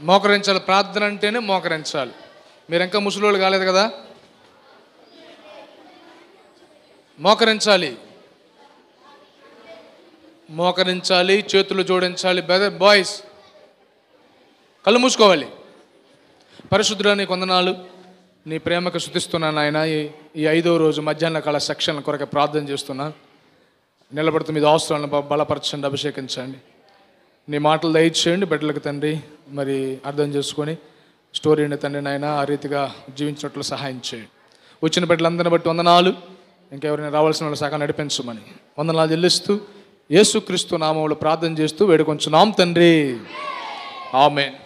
మోకరించాలి. ప్రార్థన అంటేనే మోకరించాలి. మీరు ఇంకా ముసలోళ్ళు కాలేదు కదా, మోకరించాలి, మోకరించాలి, చేతులు జోడించాలి. బ్రదర్ బాయ్స్ కళ్ళు మూసుకోవాలి. పరిశుద్ధుడా నీ వందనాలు, నీ ప్రేమకు స్తుతిస్తున్నాను ఆయన. ఈ 5వ రోజు మధ్యాహ్న కాల సెక్షన్ కొరకు ప్రార్థన చేస్తున్నాను. నిలబడుతూ మీద అవసరాలను బలపరచండి, అభిషేకించండి. నీ మాటలు దయచేయండి బిడ్డలకు తండ్రి. మరి అర్థం చేసుకొని స్టోరీని తండ్రి నాయన ఆ రీతిగా జీవించినట్లు సహాయం చేయండి. వచ్చిన బిడ్డలందరిని బట్టి వందనాలు. ఇంకెవరైనా రావాల్సిన వాళ్ళు సగం నడిపించమని వందనాలు చెల్లిస్తూ యేసుక్రీస్తు నామములో ప్రార్థన చేస్తూ వేడుకొంచున్నాం తండ్రి. ఆమేన్.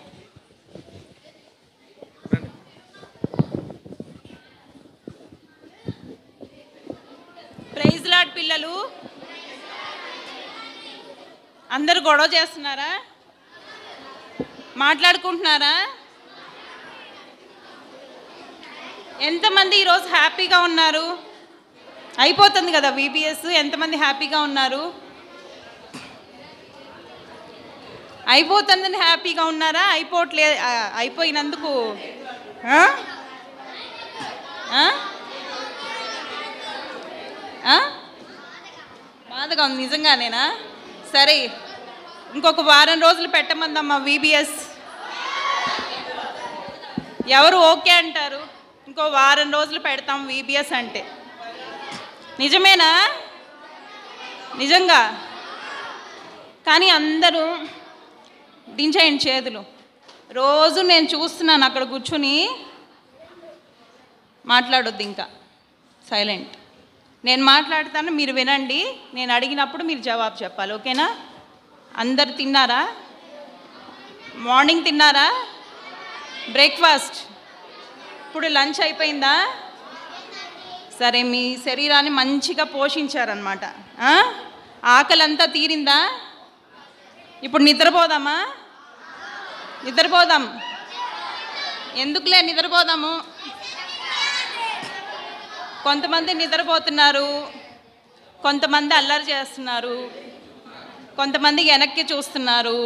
ప్రైజ్ లార్డ్ పిల్లలు. అందరూ గొడవ చేస్తున్నారా? మాట్లాడుకుంటున్నారా? ఎంతమంది ఈరోజు హ్యాపీగా ఉన్నారు? అయిపోతుంది కదా VBS. ఎంతమంది హ్యాపీగా ఉన్నారు? అయిపోతుందని హ్యాపీగా ఉన్నారా? అయిపోయినందుకు బాధగా ఉంది నిజంగానేనా? సరే, ఇంకొక వారం రోజులు పెట్టమందమ్మా VBS. ఎవరు ఓకే అంటారు? ఇంకో వారం రోజులు పెడతాం VBS అంటే. నిజమేనా? నిజంగా. కానీ అందరూ దించేయండి చేతులు. రోజు నేను చూస్తున్నాను అక్కడ కూర్చుని, మాట్లాడొద్దు ఇంకా, సైలెంట్. నేను మాట్లాడతాను, మీరు వినండి. నేను అడిగినప్పుడు మీరు జవాబు చెప్పాలి, ఓకేనా? అందరు తిన్నారా? మార్నింగ్ తిన్నారా? బ్రేక్ఫాస్ట్? ఇప్పుడు లంచ్ అయిపోయిందా? సరే, మీ శరీరాన్ని మంచిగా పోషించారనమాట. ఆకలంతా తీరిందా? ఇప్పుడు నిద్రపోదామా? నిద్రపోదాం. ఎందుకులే నిద్రపోదాము. కొంతమంది నిద్రపోతున్నారు, కొంతమంది అల్లరి చేస్తున్నారు, కొంతమంది వెనక్కి చూస్తున్నారు.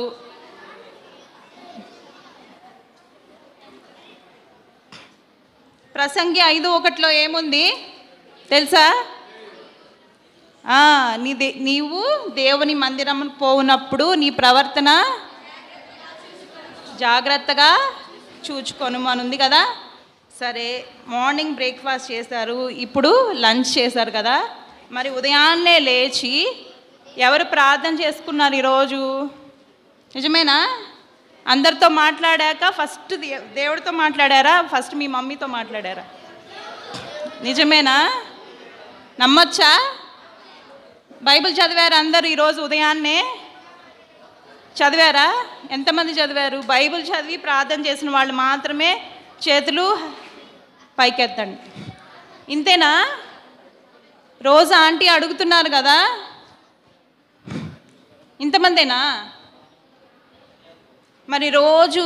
ప్రసంగి 5:1 ఏముంది తెలుసా? నీవు దేవుని మందిరము పోవునప్పుడు నీ ప్రవర్తన జాగ్రత్తగా చూచుకొను అని ఉంది కదా. సరే, మార్నింగ్ బ్రేక్ఫాస్ట్ చేశారు, ఇప్పుడు లంచ్ చేశారు కదా. మరి ఉదయాన్నే లేచి ఎవరు ప్రార్థన చేసుకున్నారు ఈరోజు? నిజమేనా? అందరితో మాట్లాడాక ఫస్ట్ దేవుడితో మాట్లాడారా? ఫస్ట్ మీ మమ్మీతో మాట్లాడారా? నిజమేనా? నమ్మొచ్చా? బైబిల్ చదివారా అందరూ ఈరోజు ఉదయాన్నే? చదివారా? ఎంతమంది చదివారు? బైబిల్ చదివి ప్రార్థన చేసిన వాళ్ళు మాత్రమే చేతులు పైకెత్తండి. ఇంతేనా? రోజు ఆంటీ అడుగుతున్నారు కదా, ఇంతమందేనా? మరి రోజు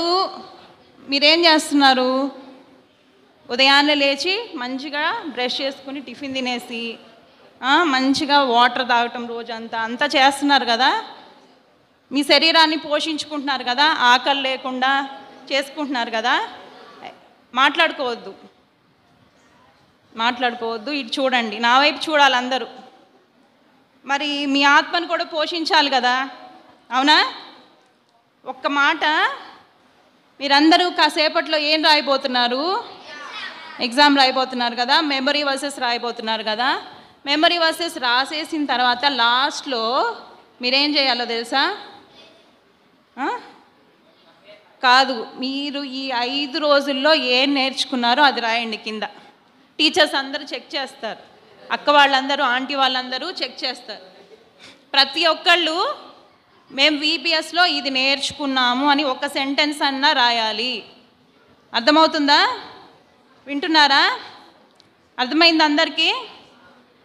మీరేం చేస్తున్నారు? ఉదయాన్నే లేచి మంచిగా బ్రష్ చేసుకుని టిఫిన్ తినేసి మంచిగా వాటర్ తాగటం అంతా చేస్తున్నారు కదా. మీ శరీరాన్ని పోషించుకుంటున్నారు కదా, ఆకలి లేకుండా చేసుకుంటున్నారు కదా. మాట్లాడుకోవద్దు, ఇటు చూడండి, నా వైపు చూడాలి అందరూ. మరి మీ ఆత్మను కూడా పోషించాలి కదా, అవునా? ఒక్క మాట, మీరందరూ కాసేపట్లో ఏం రాయబోతున్నారు? ఎగ్జామ్ రాయబోతున్నారు కదా, మెమరీ వర్సెస్ రాయబోతున్నారు కదా. మెమరీ వర్సెస్ రాసేసిన తర్వాత లాస్ట్లో మీరేం చేయాలో తెలుసా? కాదు, మీరు ఈ 5 రోజుల్లో ఏం నేర్చుకున్నారో అది రాయండి కింద. టీచర్స్ అందరూ చెక్ చేస్తారు, అక్క వాళ్ళందరూ, ఆంటీ వాళ్ళందరూ చెక్ చేస్తారు. ప్రతి ఒక్కళ్ళు మేము VBSలో ఇది నేర్చుకున్నాము అని ఒక సెంటెన్స్ అన్నా రాయాలి. అర్థమవుతుందా? వింటున్నారా? అర్థమైంది అందరికీ?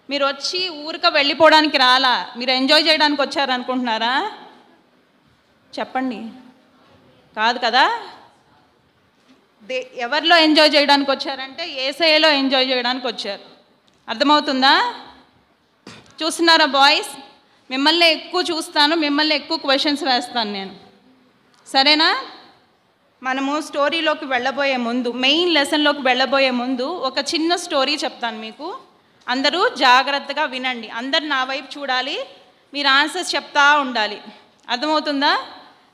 మీరు వచ్చి ఊరిక వెళ్ళిపోవడానికి రాలా, మీరు ఎంజాయ్ చేయడానికి వచ్చారనుకుంటున్నారా? చెప్పండి. కాదు కదా. ఎవరిలో ఎంజాయ్ చేయడానికి వచ్చారంటే యేసయ్యలో ఎంజాయ్ చేయడానికి వచ్చారు. అర్థమవుతుందా? చూస్తున్నారా బాయ్స్? మిమ్మల్ని ఎక్కువ చూస్తాను, మిమ్మల్ని ఎక్కువ క్వశ్చన్స్ వేస్తాను నేను, సరేనా? మనము స్టోరీలోకి వెళ్ళబోయే ముందు, మెయిన్ లెసన్లోకి వెళ్ళబోయే ముందు ఒక చిన్న స్టోరీ చెప్తాను మీకు. అందరూ జాగ్రత్తగా వినండి. అందరు నా వైపు చూడాలి, మీరు ఆన్సర్స్ చెప్తా ఉండాలి. అర్థమవుతుందా?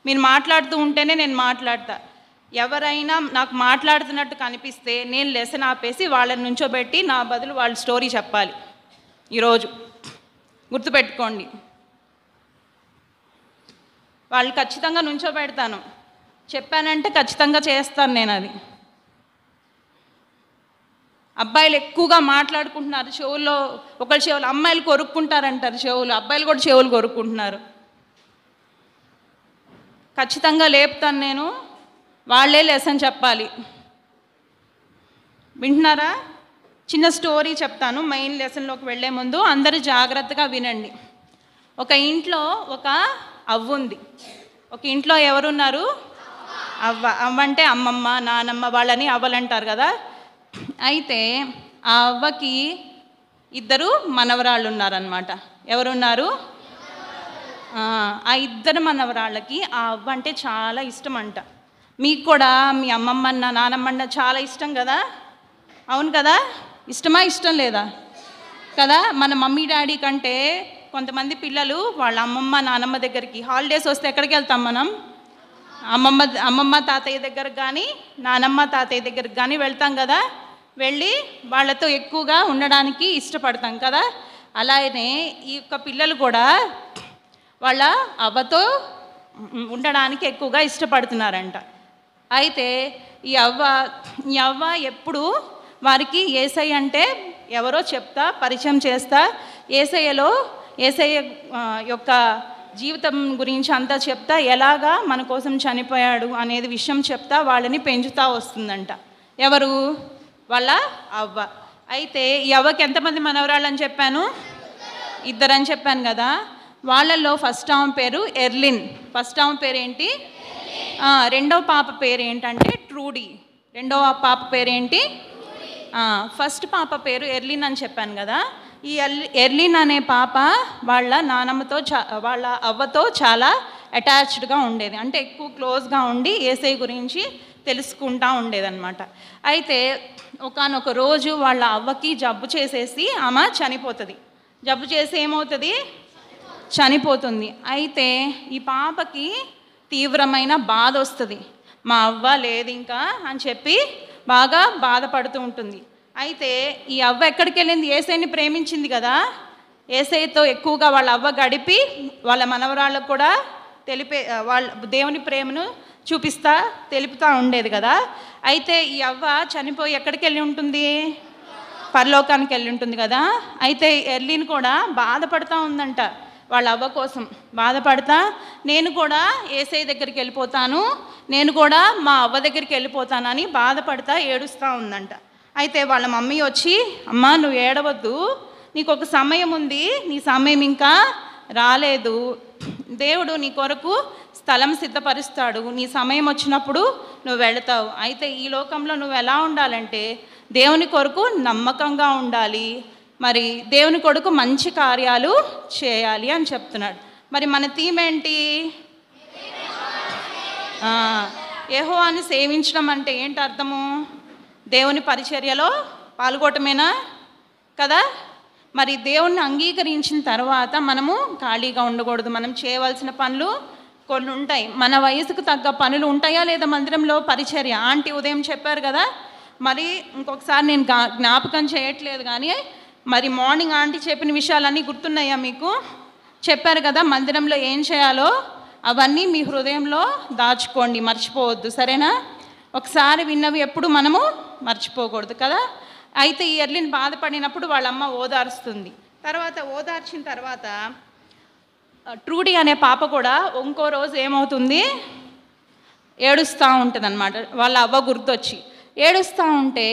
మీరు మాట్లాడుతూ ఉంటేనే నేను మాట్లాడతా. ఎవరైనా నాకు మాట్లాడుతున్నట్టు కనిపిస్తే నేను లెసన్ ఆపేసి వాళ్ళని నుంచోబెట్టి నా బదులు వాళ్ళ స్టోరీ చెప్పాలి. ఈరోజు గుర్తుపెట్టుకోండి, వాళ్ళు ఖచ్చితంగా నుంచోబెడతాను. చెప్పానంటే ఖచ్చితంగా చేస్తాను నేను అది. అబ్బాయిలు ఎక్కువగా మాట్లాడుకుంటున్నారు చెవుల్లో, ఒకళ్ళ చెవులు, అమ్మాయిలు కొరుక్కుంటారంటారు చెవులు, అబ్బాయిలు కూడా చెవులు కొరుక్కుంటున్నారు. ఖచ్చితంగా లేపుతాను నేను, వాళ్ళే లెసన్ చెప్పాలి. వింటున్నారా? చిన్న స్టోరీ చెప్తాను మెయిన్ లెసన్లోకి వెళ్ళే ముందు. అందరూ జాగ్రత్తగా వినండి. ఒక ఇంట్లో ఒక అవ్వ ఉంది. ఒక ఇంట్లో ఎవరున్నారు? అవ్వ. అవ్వ అంటే అమ్మమ్మ, నానమ్మ, వాళ్ళని అవ్వలంటారు కదా. అయితే ఆ అవ్వకి 2 మనవరాళ్ళు ఉన్నారనమాట. ఎవరున్నారు? ఆ 2 మనవరాళ్ళకి ఆ అవ్వ అంటే చాలా ఇష్టం అంట. మీకు కూడా మీ అమ్మమ్మన్న నానమ్మన్న చాలా ఇష్టం కదా? అవును కదా? ఇష్టమా, ఇష్టం లేదా కదా? మన మమ్మీ డాడీ కంటే కొంతమంది పిల్లలు వాళ్ళ అమ్మమ్మ నానమ్మ దగ్గరికి హాలిడేస్ వస్తే ఎక్కడికి వెళ్తాం మనం? అమ్మమ్మ తాతయ్య దగ్గరకు కానీ నానమ్మ తాతయ్య దగ్గరకు కానీ వెళ్తాం కదా. వెళ్ళి వాళ్ళతో ఎక్కువగా ఉండడానికి ఇష్టపడతాం కదా. అలానే ఈ యొక్క పిల్లలు కూడా వాళ్ళ అవ్వతో ఉండడానికి ఎక్కువగా ఇష్టపడుతున్నారంట. అయితే ఈ అవ్వ ఎప్పుడు వారికి యేసయ్య అంటే ఎవరో చెప్తా, పరిచయం చేస్తా, యేసయ్య యొక్క జీవితం గురించి అంతా చెప్తా, ఎలాగా మన కోసం చనిపోయాడు అనేది విషయం చెప్తా వాళ్ళని పెంచుతూ వస్తుందంట. ఎవరు? వాళ్ళ అవ్వ. అయితే ఈ అవ్వకి ఎంతమంది మనవరాళ్ళని చెప్పాను? 2 అని చెప్పాను కదా. వాళ్ళల్లో ఫస్ట్ ఆమె పేరు ఎర్లిన్. ఫస్ట్ ఆమె పేరు ఏంటి? రెండవ పాప పేరు ఏంటంటే ట్రూడీ. రెండవ పాప పేరేంటి? ఫస్ట్ పాప పేరు ఎర్లిన్ అని చెప్పాను కదా. ఈ ఎర్లిన్ అనే పాప వాళ్ళ నానమ్మతో వాళ్ళ అవ్వతో చాలా అటాచ్డ్గా ఉండేది. అంటే ఎక్కువ క్లోజ్గా ఉండి యేసయ్య గురించి తెలుసుకుంటూ ఉండేదన్నమాట. అయితే ఒకానొక రోజు వాళ్ళ అవ్వకి జబ్బు చేసేసి ఆమె చనిపోతుంది. జబ్బు చేసి ఏమవుతుంది? చనిపోతుంది. అయితే ఈ పాపకి తీవ్రమైన బాధ వస్తుంది. మా అవ్వ లేదు ఇంకా అని చెప్పి బాగా బాధపడుతూ ఉంటుంది. అయితే ఈ అవ్వ ఎక్కడికి వెళ్ళింది? యేసయ్యని ప్రేమించింది కదా. యేసయ్యతో ఎక్కువగా వాళ్ళ అవ్వ గడిపి వాళ్ళ మనవరాళ్ళకు కూడా వాళ్ళ దేవుని ప్రేమను తెలుపుతూ ఉండేది కదా. అయితే ఈ అవ్వ చనిపోయి ఎక్కడికి వెళ్ళి ఉంటుంది? పరలోకానికి వెళ్ళి ఉంటుంది కదా. అయితే ఎర్లీని కూడా బాధపడుతూ ఉందంట వాళ్ళ అవ్వ కోసం. బాధపడతా నేను కూడా యేసయ్య దగ్గరికి వెళ్ళిపోతాను, నేను కూడా మా అవ్వ దగ్గరికి వెళ్ళిపోతానని బాధపడతా ఏడుస్తూ ఉందంట. అయితే వాళ్ళ మమ్మీ వచ్చి, అమ్మా నువ్వు ఏడవద్దు, నీకు ఒక సమయం ఉంది, నీ సమయం ఇంకా రాలేదు, దేవుడు నీ కొరకు స్థలం సిద్ధపరుస్తాడు, నీ సమయం వచ్చినప్పుడు నువ్వు వెళతావు. అయితే ఈ లోకంలో నువ్వు ఎలా ఉండాలంటే దేవుని కొరకు నమ్మకంగా ఉండాలి, మరి దేవుని కొరకు మంచి కార్యాలు చేయాలి అని చెప్తున్నాడు. మరి మన థీమ్ ఏంటి? యెహోవాను సేవించడం అంటే ఏంటి అర్థము? దేవుని పరిచర్యలో పాల్గొనటమేనా కదా. మరి దేవుణ్ణి అంగీకరించిన తర్వాత మనము ఖాళీగా ఉండకూడదు. మనం చేయవలసిన పనులు కొన్ని ఉంటాయి. మన వయసుకు తగ్గ పనులు ఉంటాయా లేదా? మందిరంలో పరిచర్య ఆంటీ ఉదయం చెప్పారు కదా. మరి ఇంకొకసారి నేను జ్ఞాపకం చేయట్లేదు కానీ మరి మార్నింగ్ ఆంటీ చెప్పిన విషయాలన్నీ గుర్తున్నాయా మీకు? చెప్పారు కదా మందిరంలో ఏం చేయాలో అవన్నీ మీ హృదయంలో దాచుకోండి, మర్చిపోవద్దు, సరేనా? ఒకసారి విన్నవి ఎప్పుడు మనము మర్చిపోకూడదు కదా. అయితే ఈ ఎర్లిని బాధపడినప్పుడు వాళ్ళమ్మ ఓదార్స్తుంది. ఓదార్చిన తర్వాత ట్రూడీ అనే పాప కూడా ఇంకో రోజు ఏమవుతుంది? ఏడుస్తూ ఉంటుంది అన్నమాట. వాళ్ళ అవ్వ గుర్తొచ్చి ఏడుస్తూ ఉంటే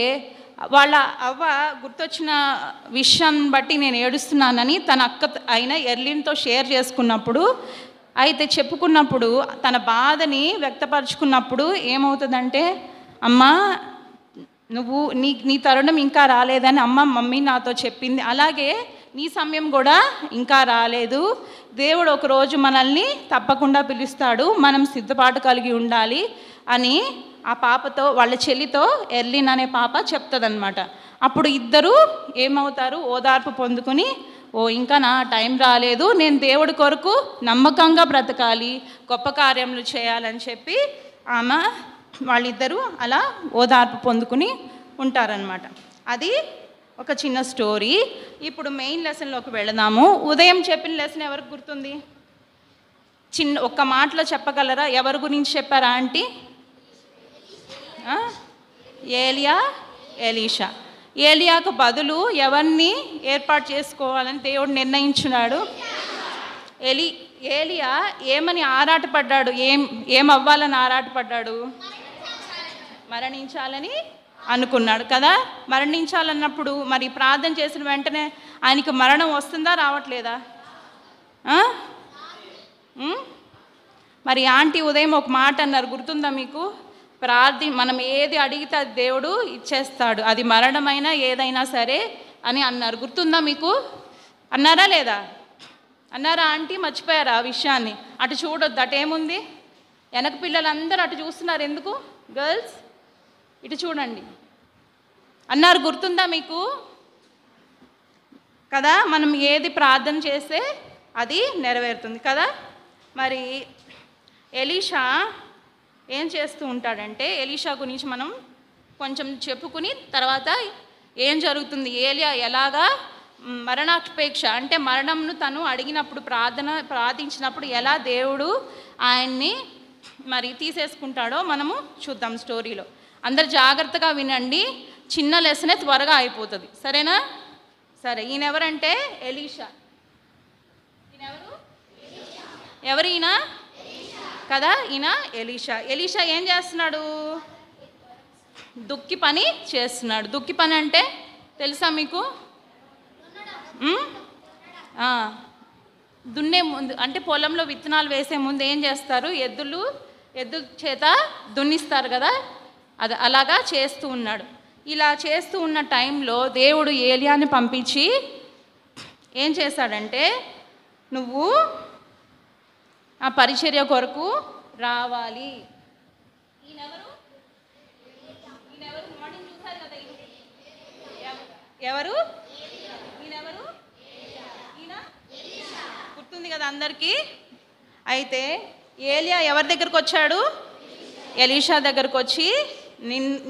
వాళ్ళ అవ్వ గుర్తొచ్చిన విషయాన్ని బట్టి నేను ఏడుస్తున్నానని తన అక్క అయిన ఎర్లిన్తో షేర్ చేసుకున్నప్పుడు, అయితే చెప్పుకున్నప్పుడు, తన బాధని వ్యక్తపరుచుకున్నప్పుడు ఏమవుతుందంటే, అమ్మా నువ్వు నీ తరుణం ఇంకా రాలేదని మమ్మీ నాతో చెప్పింది. అలాగే నీ సమయం కూడా ఇంకా రాలేదు. దేవుడు ఒకరోజు మనల్ని తప్పకుండా పిలుస్తాడు, మనం సిద్ధపాటు కలిగి ఉండాలి అని ఆ పాపతో, వాళ్ళ చెల్లితో ఎర్లిన్ అనే పాప చెప్తుందన్నమాట. అప్పుడు ఇద్దరు ఏమవుతారు, ఓదార్పు పొందుకుని, ఓ ఇంకా నా టైం రాలేదు, నేను దేవుడి కొరకు నమ్మకంగా బ్రతకాలి, గొప్ప కార్యములు చేయాలని చెప్పి వాళ్ళిద్దరూ అలా ఓదార్పు పొందుకుని ఉంటారనమాట. అది ఒక చిన్న స్టోరీ. ఇప్పుడు మెయిన్ లెసన్లోకి వెళదాము. ఉదయం చెప్పిన లెసన్ ఎవరికి గుర్తుంది? ఒక్క మాటలో చెప్పగలరా? ఎవరి గురించి చెప్పారా ఆంటీ? ఏలియా, ఎలీషా. ఏలియాకు బదులు ఎవరిని ఏర్పాటు చేసుకోవాలని దేవుడు నిర్ణయించున్నాడు? ఏలియా ఏమని ఆరాటపడ్డాడు? ఏం అవ్వాలని ఆరాటపడ్డాడు? మరణించాలని అనుకున్నాడు కదా. మరణించాలన్నప్పుడు మరి ప్రార్థన చేసిన వెంటనే ఆయనకి మరణం వస్తుందా, రావట్లేదా? మరి ఆంటీ ఉదయం ఒక మాట అన్నారు, గుర్తుందా మీకు? మనం ఏది అడిగితే అది దేవుడు ఇచ్చేస్తాడు, అది మరణమైనా ఏదైనా సరే అని అన్నారు. గుర్తుందా మీకు? అన్నారా లేదా? అన్నారా ఆంటీ? మర్చిపోయారా ఆ విషయాన్ని? అటు చూడొద్దు, అటేముంది? వెనక పిల్లలందరూ అటు చూస్తున్నారు ఎందుకు? గర్ల్స్ ఇటు చూడండి అన్నారు. గుర్తుందా మీకు? కదా, మనం ఏది ప్రార్థన చేస్తే అది నెరవేరుతుంది కదా. మరి ఎలీషా ఏం చేస్తూ ఉంటాడంటే, ఎలీషా గురించి మనం కొంచెం చెప్పుకుని తర్వాత ఏం జరుగుతుంది, ఏలియా ఎలాగా మరణాపేక్ష అంటే మరణంను తను అడిగినప్పుడు ప్రార్థించినప్పుడు ఎలా దేవుడు ఆయన్ని మరి తీసేసుకుంటాడో మనము చూద్దాం స్టోరీలో. అందరు జాగ్రత్తగా వినండి, చిన్న లెసనే త్వరగా అయిపోతుంది, సరేనా? సరే, ఈయనెవరంటే ఎలీషా. ఎవరు ఈయన? కదా, ఈయన ఎలీషా. ఎలీషా ఏం చేస్తున్నాడు? దుక్కి పని చేస్తున్నాడు. దుక్కి పని అంటే తెలుసా మీకు? దున్నే ముందు అంటే పొలంలో విత్తనాలు వేసే ముందు ఏం చేస్తారు? ఎద్దుల చేత దున్నిస్తారు కదా, అది అలాగా చేస్తూ ఉన్నాడు. ఇలా చేస్తూ ఉన్న టైంలో దేవుడు ఏలియాని పంపించి ఏం చేశాడంటే, నువ్వు ఆ పరిచర్య కొరకు రావాలి. మార్నింగ్ చూసారు కదా, ఎవరు? ఈయనెవరు? ఈయన గుర్తుంది కదా అందరికీ. అయితే ఏలియా ఎవరి దగ్గరకు వచ్చాడు? ఎలీషా దగ్గరకు వచ్చి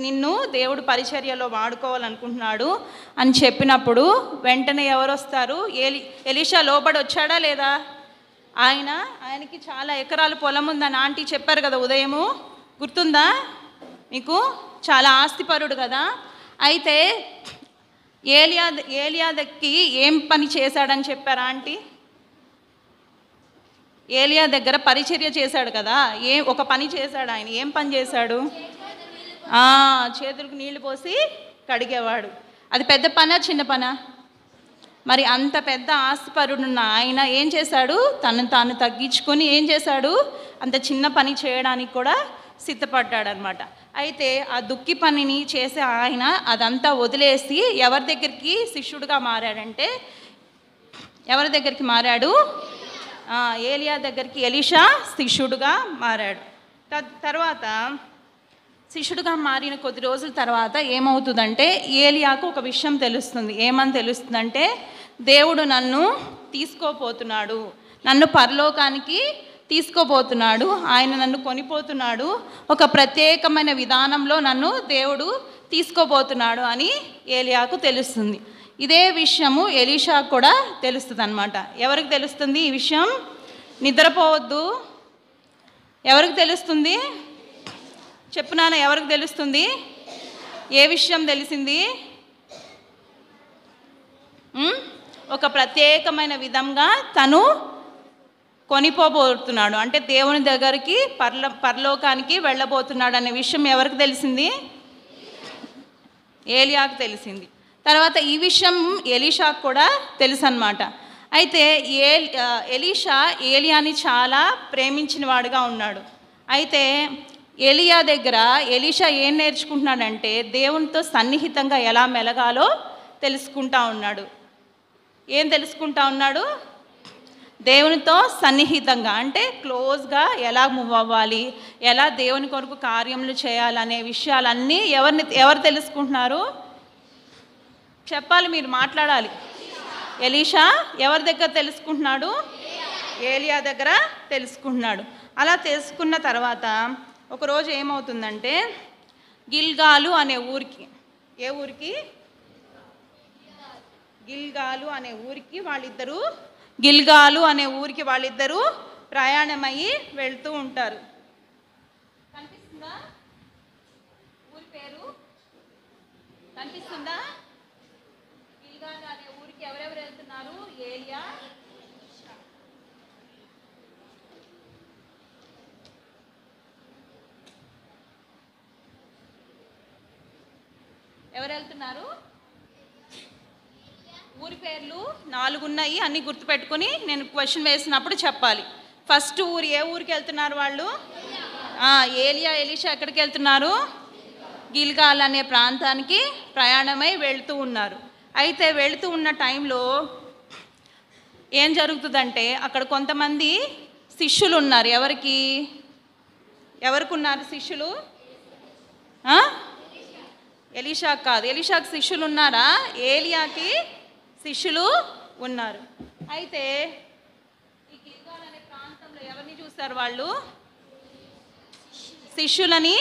నిన్ను దేవుడు పరిచర్యలో వాడుకోవాలనుకుంటున్నాడు అని చెప్పినప్పుడు వెంటనే ఎవరు వస్తారు? ఎలీషా లోబడి వచ్చాడా లేదా? ఆయనకి చాలా ఎకరాల పొలం ఉందని ఆంటీ చెప్పారు కదా ఉదయము, గుర్తుందా మీకు? చాలా ఆస్తిపరుడు కదా. అయితే ఏలియాకి ఏం పని చేశాడని చెప్పారా ఆంటీ? ఏలియా దగ్గర పరిచర్య చేశాడు కదా, ఒక పని చేశాడు ఆయన. ఏం పని చేశాడు? చేతులకు నీళ్లు పోసి కడిగేవాడు. అది పెద్ద పనా చిన్న పనా? మరి అంత పెద్ద ఆస్తిపరుడున్న ఆయన ఏం చేశాడు? తాను తగ్గించుకొని ఏం చేశాడు? అంత చిన్న పని చేయడానికి కూడా సిద్ధపడ్డాడు అనమాట. అయితే ఆ దుక్కి పనిని చేసే ఆయన అదంతా వదిలేసి ఎవరి దగ్గరికి శిష్యుడిగా మారాడంటే, ఎవరి దగ్గరికి మారాడు? ఏలియా దగ్గరికి ఎలీషా శిష్యుడుగా మారాడు. తర్వాత శిష్యుడుగా మారిన కొద్ది రోజుల తర్వాత ఏమవుతుందంటే, ఏలియాకు ఒక విషయం తెలుస్తుంది. ఏమని తెలుస్తుందంటే, దేవుడు నన్ను తీసుకోపోతున్నాడు, నన్ను పరలోకానికి తీసుకోపోతున్నాడు, ఆయన నన్ను కొనిపోతున్నాడు, ఒక ప్రత్యేకమైన విధానంలో నన్ను దేవుడు తీసుకోపోతున్నాడు అని ఏలియాకు తెలుస్తుంది. ఇదే విషయము ఎలీషాకు కూడా తెలుస్తుంది అన్నమాట. ఎవరికి తెలుస్తుంది ఈ విషయం? నిద్రపోవద్దు. ఎవరికి తెలుస్తుంది? చెప్పునాన్న, ఎవరికి తెలుస్తుంది? ఏ విషయం తెలిసింది? ఒక ప్రత్యేకమైన విధంగా తను కొనిపోబోతున్నాడు, అంటే దేవుని దగ్గరికి పరలోకానికి వెళ్ళబోతున్నాడు అనే విషయం ఎవరికి తెలిసింది? ఏలియాకు తెలిసింది. తర్వాత ఈ విషయం ఎలీషాకు కూడా తెలుసు అన్నమాట. అయితే ఎలీషా ఏలియాని చాలా ప్రేమించిన వాడుగా ఉన్నాడు. అయితే ఎలీషా ఏం నేర్చుకుంటున్నాడంటే, దేవునితో సన్నిహితంగా ఎలా మెలగాలో తెలుసుకుంటా ఉన్నాడు. ఏం తెలుసుకుంటా ఉన్నాడు? దేవునితో సన్నిహితంగా అంటే క్లోజ్గా ఎలా మూవ్ అవ్వాలి, ఎలా దేవుని కొరకు కార్యములు చేయాలనే విషయాలన్నీ ఎవరు తెలుసుకుంటున్నారు? చెప్పాలి, మీరు మాట్లాడాలి. ఎలీషా ఎవరి దగ్గర తెలుసుకుంటున్నాడు? ఏలియా దగ్గర తెలుసుకుంటున్నాడు. అలా తెలుసుకున్న తర్వాత ఒకరోజు ఏమవుతుందంటే గిల్గాలు అనే ఊరికి, ఏ ఊరికి? గిల్గాలు అనే ఊరికి వాళ్ళిద్దరూ ప్రయాణమయ్యి వెళ్తూ ఉంటారు. కనిపిస్తుందా ఊరి పేరు? కనిపిస్తుందా? గిల్గాలు అనే ఊరికి ఎవరెవరు వెళ్తున్నారు? ఏలియా, ఎవరు వెళ్తున్నారు? ఊరి పేర్లు 4 ఉన్నాయి, అన్నీ గుర్తుపెట్టుకొని నేను క్వశ్చన్ వేసినప్పుడు చెప్పాలి. ఫస్ట్ ఊరు, ఏ ఊరికి వెళ్తున్నారు వాళ్ళు? ఏలియా ఎలీషా ఎక్కడికి వెళ్తున్నారు? గిల్గాల్ అనే ప్రాంతానికి ప్రయాణమై వెళ్తూ ఉన్నారు. అయితే వెళుతూ ఉన్న టైంలో ఏం జరుగుతుందంటే అక్కడ కొంతమంది శిష్యులు ఉన్నారు. ఎవరికి ఉన్నారు శిష్యులు? ఎలీషాకు కాదు. ఎలీషాకు శిష్యులు ఉన్నారా? ఏలియాకి శిష్యులు ఉన్నారు. అయితే ఈ గిల్గాల్ అనే ప్రాంతంలో ఎవరిని చూశారు వాళ్ళు? శిష్యులని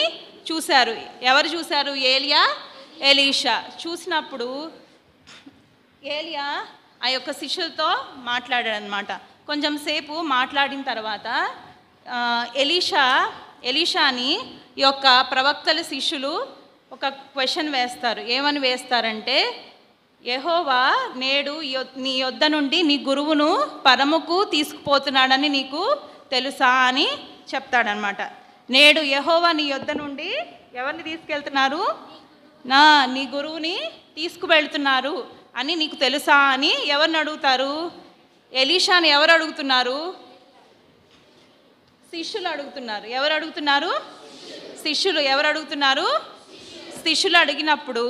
చూశారు. ఎవరు చూశారు? ఏలియా, ఎలీషా. చూసినప్పుడు ఏలియా ఆ యొక్క శిష్యులతో మాట్లాడాడనమాట. కొంచెం సేపు మాట్లాడిన తర్వాత ఎలీషాని ఈ యొక్క ప్రవక్తల శిష్యులు ఒక క్వశ్చన్ వేస్తారు. ఏమని వేస్తారంటే, యెహోవా నేడు నీ యొద్ద నుండి నీ గురువును పరముకు తీసుకుపోతున్నాడని నీకు తెలుసా అని చెప్తాడనమాట. నేడు యెహోవా నీ యొద్ద నుండి ఎవరిని తీసుకెళ్తున్నారు? నీ గురువుని తీసుకువెళ్తున్నారు అని నీకు తెలుసా అని ఎవరిని అడుగుతారు? ఎలీషాని ఎవరు అడుగుతున్నారు? శిష్యులు అడుగుతున్నారు. ఎవరు అడుగుతున్నారు? శిష్యులు. ఎవరు అడుగుతున్నారు? శిష్యులు అడిగినప్పుడు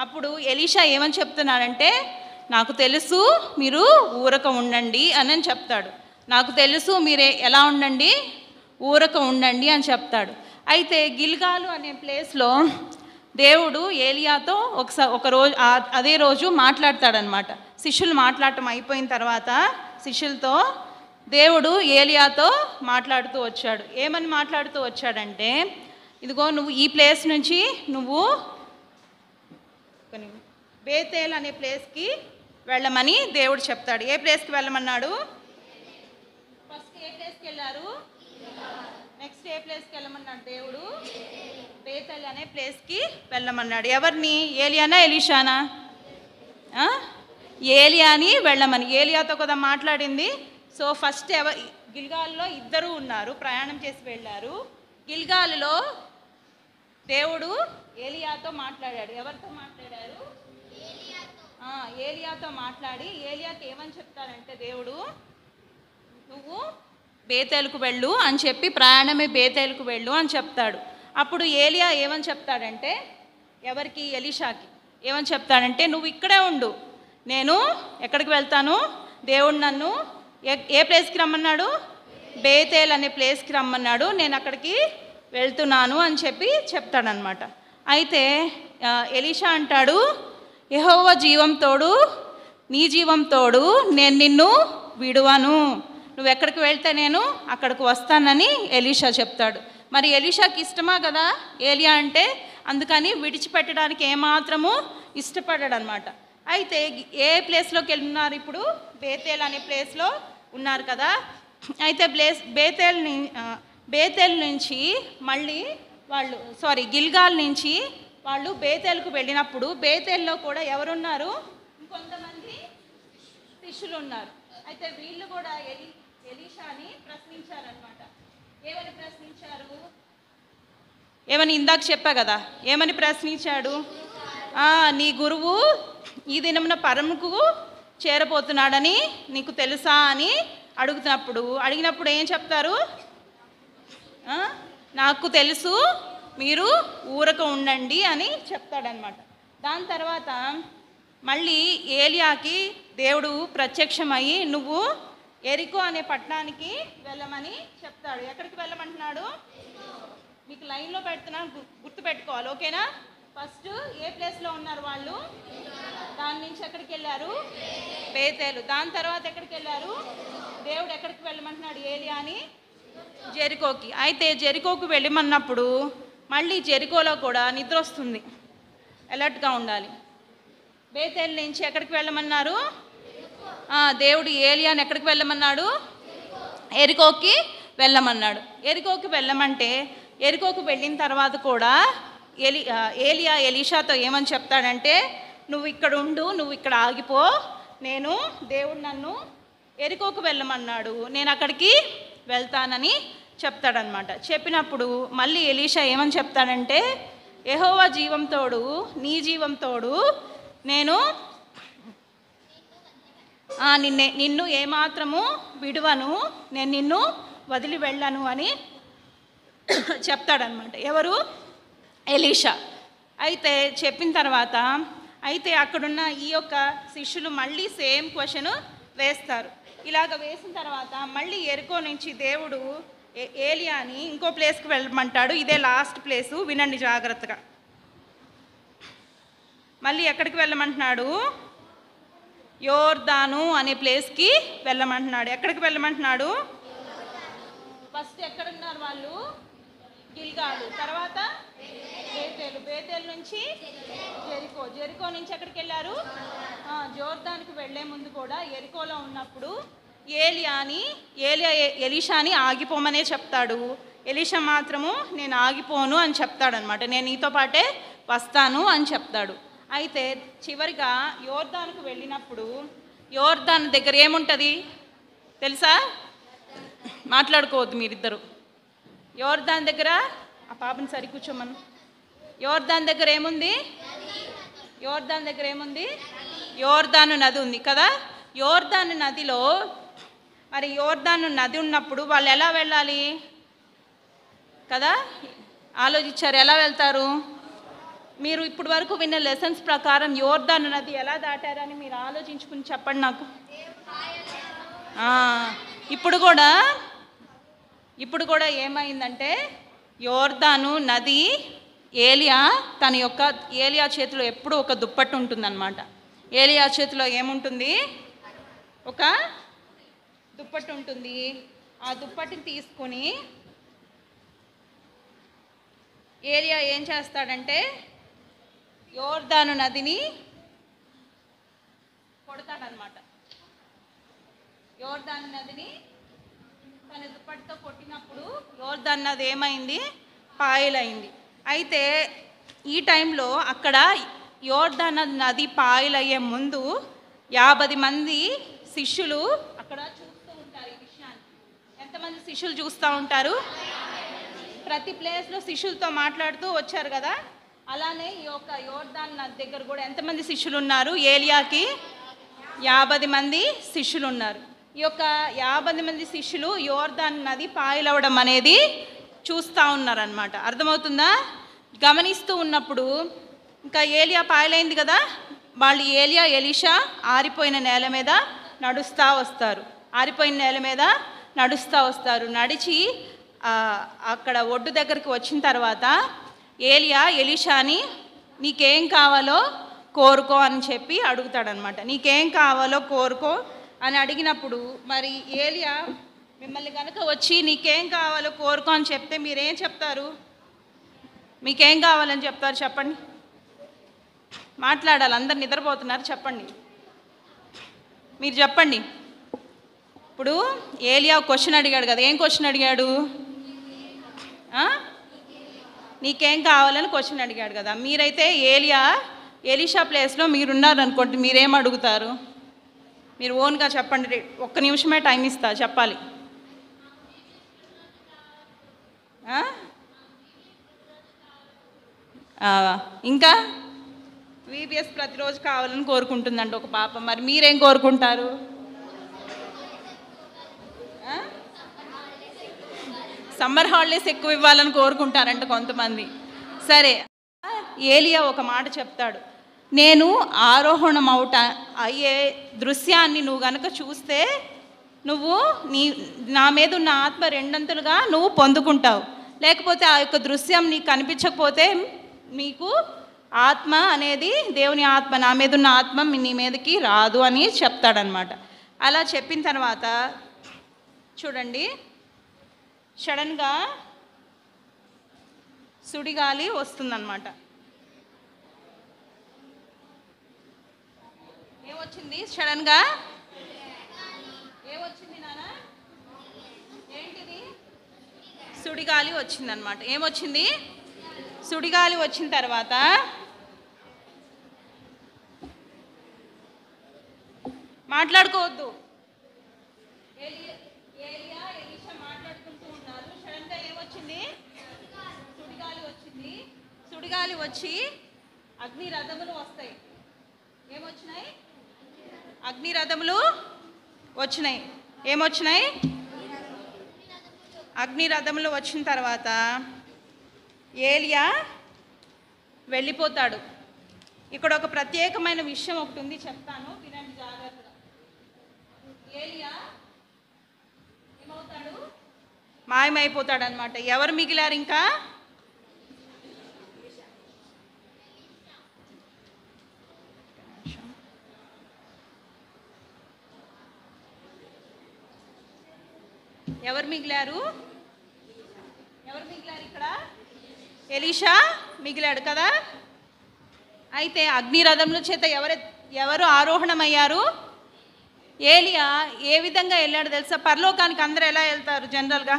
అప్పుడు ఎలీషా ఏమని చెప్తున్నాడంటే, నాకు తెలుసు మీరు ఊరక ఉండండి అని చెప్తాడు. నాకు తెలుసు మీరే ఎలా ఉండండి, ఊరక ఉండండి అని చెప్తాడు. అయితే గిల్గాలు అనే ప్లేస్లో దేవుడు ఏలియాతో అదే రోజు మాట్లాడతాడనమాట. శిష్యులు మాట్లాడటం అయిపోయిన తర్వాత శిష్యులతో దేవుడు ఏలియాతో మాట్లాడుతూ వచ్చాడు. ఏమని మాట్లాడుతూ వచ్చాడంటే, ఇదిగో నువ్వు ఈ ప్లేస్ నుంచి నువ్వు బేతేల్ అనే ప్లేస్కి వెళ్ళమని దేవుడు చెప్తాడు. ఏ ప్లేస్కి వెళ్ళమన్నాడు? ఫస్ట్ ఏ ప్లేస్కి వెళ్ళారు? నెక్స్ట్ ఏ ప్లేస్కి వెళ్ళమన్నాడు దేవుడు? బేతేల్ అనే ప్లేస్కి వెళ్ళమన్నాడు. ఎవరిని? ఏలియానా ఎలీషానా? ఏలియాని వెళ్ళమని. ఏలియాతో కదా మాట్లాడింది. సో ఫస్ట్ గిల్గాల్లో ఇద్దరు ఉన్నారు, ప్రయాణం చేసి వెళ్ళారు. గిల్గాలులో దేవుడు ఏలియాతో మాట్లాడాడు. ఎవరితో మాట్లాడారు? ఏలియాతో మాట్లాడి ఏలియాకి ఏమని చెప్తాడంటే దేవుడు, నువ్వు బేతేలుకు వెళ్ళు అని చెప్పి, ప్రయాణమే బేతేలుకు వెళ్ళు అని చెప్తాడు. అప్పుడు ఏలియా ఏమని చెప్తాడంటే, ఎవరికి? ఎలీషాకి ఏమని చెప్తాడంటే, నువ్వు ఇక్కడే ఉండు, నేను ఎక్కడికి వెళ్తాను? దేవుడు నన్ను ఏ ప్లేస్కి రమ్మన్నాడు? బేతేల్ అనే ప్లేస్కి రమ్మన్నాడు, నేను అక్కడికి వెళ్తున్నాను అని చెప్పి చెప్తాడనమాట. అయితే ఎలీషా అంటాడు, యెహోవా జీవం తోడు, నీ జీవం తోడు, నేను నిన్ను విడువను, నువ్వు ఎక్కడికి వెళ్తే నేను అక్కడికి వస్తానని ఎలీషా చెప్తాడు. మరి ఎలీషాకి ఇష్టమా కదా ఏలియా అంటే, అందుకని విడిచిపెట్టడానికి ఏమాత్రము ఇష్టపడ్డాడు అనమాట. అయితే ఏ ప్లేస్లోకి వెళ్ళున్నారు ఇప్పుడు? బేతేల్ అనే ప్లేస్లో ఉన్నారు కదా. అయితే బేతేల్ నుంచి మళ్ళీ గిల్గాల్ నుంచి వాళ్ళు బేతేల్కు వెళ్ళినప్పుడు బేతేల్లో కూడా ఎవరున్నారు? ఇంకొంతమంది శిష్యులు ఉన్నారు. అయితే వీళ్ళు కూడా ఎలీషాని ప్రశ్నించారనమాట. ఏమని ప్రశ్నించారు? ఏమని ఇందాక చెప్పా కదా, ఏమని ప్రశ్నించాడు? నీ గురువు ఈ దినమున పరముకు చేరబోతున్నాడని నీకు తెలుసా అని అడిగినప్పుడు ఏం చెప్తారు? నాకు తెలుసు, మీరు ఊరక ఉండండి అని చెప్తాడనమాట. దాని తర్వాత మళ్ళీ ఏలియాకి దేవుడు ప్రత్యక్షమయ్యి, నువ్వు ఎరికో అనే పట్టణానికి వెళ్ళమని చెప్తాడు. ఎక్కడికి వెళ్ళమంటున్నాడు? లైన్లో పెడుతున్నాను, గుర్తుపెట్టుకోవాలి, ఓకేనా? ఫస్ట్ ఏ ప్లేస్లో ఉన్నారు వాళ్ళు? దాని నుంచి ఎక్కడికి వెళ్ళారు? బేతేలు. దాని తర్వాత ఎక్కడికి వెళ్ళారు? దేవుడు ఎక్కడికి వెళ్ళమంటున్నాడు ఏలియాని? జెరికోకి. అయితే జెరికోకి వెళ్ళమన్నప్పుడు మళ్ళీ జెరికోలో కూడా నిద్ర వస్తుంది, అలర్ట్గా ఉండాలి. బేతేలు నుంచి ఎక్కడికి వెళ్ళమన్నారు? దేవుడు ఏలియాని ఎక్కడికి వెళ్ళమన్నాడు? ఎరికోకి వెళ్ళమన్నాడు. ఎరికోకి వెళ్ళమంటే ఎరికోకి వెళ్ళిన తర్వాత కూడా ఏలియా ఎలీషాతో ఏమని చెప్తాడంటే, నువ్వు ఇక్కడ ఉండు, నువ్వు ఇక్కడ ఆగిపో, దేవుడు నన్ను ఎరికోకు వెళ్ళమన్నాడు, నేను అక్కడికి వెళ్తానని చెప్తాడనమాట. చెప్పినప్పుడు మళ్ళీ ఎలీషా ఏమని చెప్తాడంటే, యెహోవా జీవంతోడు, నీ జీవంతోడు నేను నిన్ను ఏమాత్రము విడువను, నేను నిన్ను వదిలి వెళ్ళను అని చెప్తాడనమాట. ఎవరు? ఎలీషా. అయితే చెప్పిన తర్వాత అయితే అక్కడున్న ఈ యొక్క శిష్యులు మళ్ళీ సేమ్ క్వశ్చన్ వేస్తారు. ఇలాగ వేసిన తర్వాత మళ్ళీ ఎరికో నుంచి దేవుడు ఏలియాని ఇంకో ప్లేస్కి వెళ్ళమంటాడు. ఇదే లాస్ట్ ప్లేసు, వినండి జాగ్రత్తగా. మళ్ళీ ఎక్కడికి వెళ్ళమంటున్నాడు? యోర్దాను అనే ప్లేస్కి వెళ్ళమంటున్నాడు. ఎక్కడికి వెళ్ళమంటున్నాడు? ఫస్ట్ ఎక్కడున్నారు వాళ్ళు? గిల్గాలు. తర్వాత బేతేలు. బేతేలు నుంచి జెరికో. జెరికో నుంచి ఎక్కడికి వెళ్ళారు? జోర్దానికి వెళ్ళే ముందు కూడా ఎరికోలో ఉన్నప్పుడు ఏలియా ఎలీషాని ఆగిపోమనే చెప్తాడు. ఎలీషా మాత్రము నేను ఆగిపోను అని చెప్తాడనమాట. నేను నీతో పాటే వస్తాను అని చెప్తాడు. అయితే చివరిగా యోర్దానుకు వెళ్ళినప్పుడు యోర్దాన్ దగ్గర ఏముంటుంది తెలుసా? మాట్లాడుకోవద్దు మీరిద్దరు. యోర్దాన్ దగ్గర ఆ పాపని సరి కూర్చోమను. యోర్దాన్ దగ్గర ఏముంది? యోర్దాన్ దగ్గర ఏముంది? యోర్దాను నది ఉంది కదా. యోర్దాను నదిలో మరి యోర్దాను నది ఉన్నప్పుడు వాళ్ళు ఎలా వెళ్ళాలి కదా? ఆలోచించారు, ఎలా వెళ్తారు? మీరు ఇప్పుడు వరకు విన్న లెసన్స్ ప్రకారం యోర్దాను నది ఎలా దాటారని మీరు ఆలోచించుకుని చెప్పండి నాకు. ఇప్పుడు కూడా ఏమైందంటే యోర్దాను నది ఏలియా చేతిలో ఎప్పుడు ఒక దుప్పట్టు ఉంటుందన్నమాట. ఏలియా చేతిలో ఏముంటుంది? ఒక దుప్పట్టు ఉంటుంది. ఆ దుప్పటిని తీసుకుని ఏలియా ఏం చేస్తాడంటే యోర్దాను నదిని కొడతాడనమాట. యోర్దాను నదిని తన దుప్పటితో కొట్టినప్పుడు యోర్దాను నది ఏమైంది? పాయలైంది. అయితే ఈ టైంలో అక్కడ యోర్దాను నది పాయలయ్యే ముందు 50 మంది శిష్యులు అక్కడ చూస్తూ ఉంటారు ఈ విషయాన్ని. ఎంతమంది శిష్యులు చూస్తూ ఉంటారు? ప్రతి ప్లేస్లో శిష్యులతో మాట్లాడుతూ వచ్చారు కదా. అలానే ఈ యొక్క యోర్దాను నది దగ్గర కూడా ఎంతమంది శిష్యులు ఉన్నారు? ఏలియాకి 50 మంది శిష్యులు ఉన్నారు. ఈ యొక్క 50 మంది శిష్యులు యోర్దాను నది పాయలవడం అనేది చూస్తూ ఉన్నారనమాట. అర్థమవుతుందా? గమనిస్తూ ఉన్నప్పుడు ఇంకా ఏలియా పాయలైంది కదా, వాళ్ళు ఏలియా ఎలీషా ఆరిపోయిన నేల మీద నడుస్తూ వస్తారు. ఆరిపోయిన నేల మీద నడుస్తూ వస్తారు. నడిచి అక్కడ ఒడ్డు దగ్గరికి వచ్చిన తర్వాత ఏలియా ఎలీషాని నీకేం కావాలో కోరుకో అని చెప్పి అడుగుతాడనమాట. నీకేం కావాలో కోరుకో అని అడిగినప్పుడు మరి ఏలియా మిమ్మల్ని కనుక వచ్చి నీకేం కావాలో కోరుకో అని చెప్తే మీరేం చెప్తారు? మీకేం కావాలని చెప్తారు చెప్పండి. మాట్లాడాలి, అందరు నిద్రపోతున్నారు, చెప్పండి, మీరు చెప్పండి. ఇప్పుడు ఏలియా క్వశ్చన్ అడిగాడు కదా, ఏం క్వశ్చన్ అడిగాడు? నీకేం కావాలని క్వశ్చన్ అడిగాడు కదా. మీరైతే ఎలీషా ప్లేస్లో మీరున్నారనుకోండి, మీరేం అడుగుతారు? మీరు ఓన్గా చెప్పండి. 1 నిమిషమే టైం ఇస్తా, చెప్పాలి. ఇంకా విబిఎస్ ప్రతిరోజు కావాలని కోరుకుంటుందండి ఒక పాప. మరి మీరేం కోరుకుంటారు? సమ్మర్ హాలిడేస్ ఎక్కువ ఇవ్వాలని కోరుకుంటారంట కొంతమంది. సరే, ఏలియా ఒక మాట చెప్తాడు, నేను ఆరోహణం అయ్యే దృశ్యాన్ని నువ్వు గనక చూస్తే నువ్వు నా మీద ఉన్న ఆత్మ 2 నువ్వు పొందుకుంటావు. లేకపోతే ఆ యొక్క దృశ్యం నీకు కనిపించకపోతే మీకు ఆత్మ అనేది, దేవుని ఆత్మ, నా మీద ఉన్న ఆత్మ నీ మీదకి రాదు అని చెప్తాడనమాట. అలా చెప్పిన తర్వాత చూడండి, సడన్గా సుడిగాలి వస్తుందన్నమాట. ఏమొచ్చింది? సడన్గా ఏమొచ్చింది నాన్న? ఏంటిది? సుడిగాలి వచ్చిందనమాట. ఏమొచ్చింది? సుడిగాలి వచ్చిన తర్వాత మాట్లాడుకోవద్దు. ఏలియా ఎలీషా మాట్లాడుకుంటూ ఉన్నారు. సడన్గా ఏమొచ్చింది? సుడిగాలి వచ్చింది. సుడిగాలి వచ్చి అగ్ని రథములు వస్తాయి. ఏమొచ్చినాయి? అగ్ని రథములు వచ్చినాయి. ఏమొచ్చినాయి? అగ్ని రథములు వచ్చిన తర్వాత ఏలియా వెళ్ళిపోతాడు. ఇక్కడ ఒక ప్రత్యేకమైన విషయం ఒకటి ఉంది, చెప్తాను, వినండి జాగ్రత్తగా. ఏలియా ఏమవుతాడు? మాయమైపోతాడు అనమాట. ఎవరు మిగిలారు ఇంకా? ఎవరు మిగిలారు? ఎవరు మిగిలారు ఇక్కడ? ఎలీషా మిగిలాడు కదా. అయితే అగ్నిరథముల చేత ఎవరు ఆరోహణమయ్యారు? ఏలియా ఏ విధంగా వెళ్ళాడు తెలుసా? పరలోకానికి అందరూ ఎలా వెళ్తారు జనరల్గా?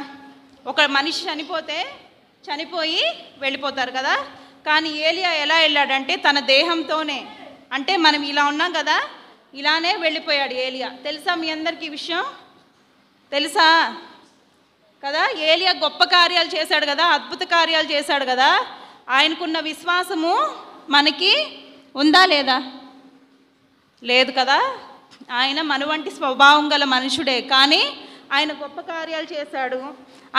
ఒక మనిషి చనిపోయి వెళ్ళిపోతారు కదా. కానీ ఏలియా ఎలా వెళ్ళాడంటే తన దేహంతోనే, అంటే మనం ఇలా ఉన్నాం కదా, ఇలానే వెళ్ళిపోయాడు ఏలియా. తెలుసా మీ అందరికీ ఈ విషయం? తెలుసా కదా? ఏలియా గొప్ప కార్యాలు చేశాడు కదా, అద్భుత కార్యాలు చేశాడు కదా. ఆయనకున్న విశ్వాసము మనకి ఉందా లేదా? లేదు కదా. ఆయన మన వంటి స్వభావం గల మనుషుడే, కానీ ఆయన గొప్ప కార్యాలు చేశాడు.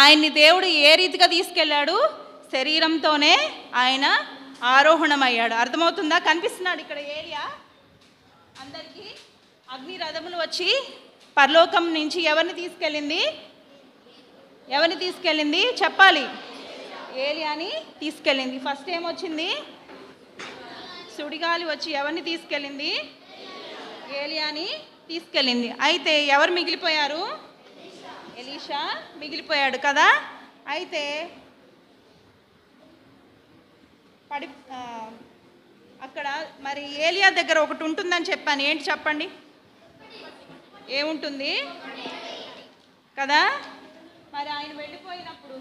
ఆయన్ని దేవుడు ఏ రీతిగా తీసుకెళ్ళాడు? శరీరంతోనే ఆయన ఆరోహణమయ్యాడు. అర్థమవుతుందా? కనిపిస్తున్నాడు ఇక్కడ ఏలియా అందరికీ. అగ్ని రథములు వచ్చి పరలోకం నుంచి ఎవరిని తీసుకెళ్ళింది? చెప్పాలి. ఏలియాని తీసుకెళ్ళింది. ఫస్ట్ ఏమొచ్చింది? సుడిగాలి వచ్చి ఎవరిని తీసుకెళ్ళింది? ఏలియాని తీసుకెళ్ళింది. అయితే ఎవరు మిగిలిపోయారు? ఎలీషా మిగిలిపోయాడు కదా. అయితే అక్కడ మరి ఏలియా దగ్గర ఒకటి ఉంటుందని చెప్పాను. ఏంటి చెప్పండి? ఏముంటుంది కదా? మరి ఆయన వెళ్ళిపోయినప్పుడు